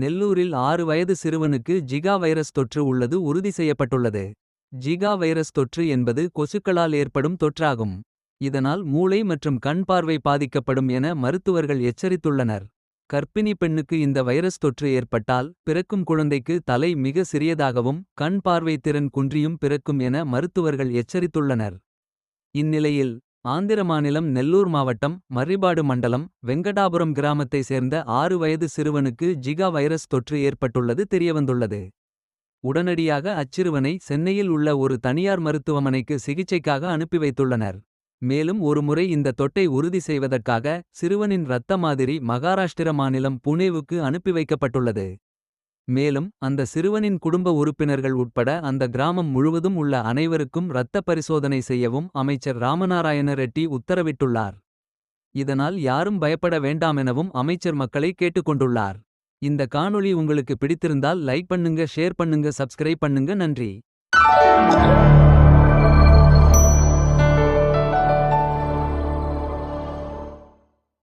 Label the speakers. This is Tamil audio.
Speaker 1: நெல்லூரில் 6 வயது சிறுவனுக்கு ஜிகா வைரஸ் தொற்று உள்ளது உறுதி செய்யப்பட்டுள்ளது. ஜிகா வைரஸ் தொற்று என்பது கொசுக்களால் ஏற்படும் தொற்றாகும். இதனால் மூளை மற்றும் கண் பார்வை பாதிக்கப்படும் என மருத்துவர்கள் எச்சரித்துள்ளனர். கர்ப்பிணி பெண்ணுக்கு இந்த வைரஸ் தொற்று ஏற்பட்டால் பிறக்கும் குழந்தைக்கு தலை மிக சிறியதாகவும் கண் பார்வை திறன் குன்றியும் பிறக்கும் என மருத்துவர்கள் எச்சரித்துள்ளனர். இந்நிலையில் ஆந்திர மாநிலம் நெல்லூர் மாவட்டம் மர்ரிபாடு மண்டலம் வெங்கடாபுரம் கிராமத்தை சேர்ந்த 6 வயது சிறுவனுக்கு ஜிகா வைரஸ் தொற்று ஏற்பட்டுள்ளது தெரியவந்துள்ளது. உடனடியாக அச்சிறுவனை சென்னையில் உள்ள ஒரு தனியார் மருத்துவமனைக்கு சிகிச்சைக்காக அனுப்பி வைத்துள்ளனர். மேலும் ஒருமுறை இந்த தொட்டை உறுதி செய்வதற்காக சிறுவனின் இரத்த மாதிரி மகாராஷ்டிர மாநிலம் புனேவுக்கு அனுப்பி வைக்கப்பட்டுள்ளது. மேலும் அந்த சிறுவனின் குடும்ப உறுப்பினர்கள் உட்பட அந்த கிராமம் முழுவதும் உள்ள அனைவருக்கும் இரத்த பரிசோதனை செய்யவும் அமைச்சர் ராமநாராயண ரெட்டி உத்தரவிட்டுள்ளார். இதனால் யாரும் பயப்பட வேண்டாமெனவும் அமைச்சர் மக்களை கேட்டுக்கொண்டுள்ளார். இந்த காணொளி உங்களுக்கு பிடித்திருந்தால் லைக் பண்ணுங்க, ஷேர் பண்ணுங்க, சப்ஸ்கிரைப் பண்ணுங்க. நன்றி.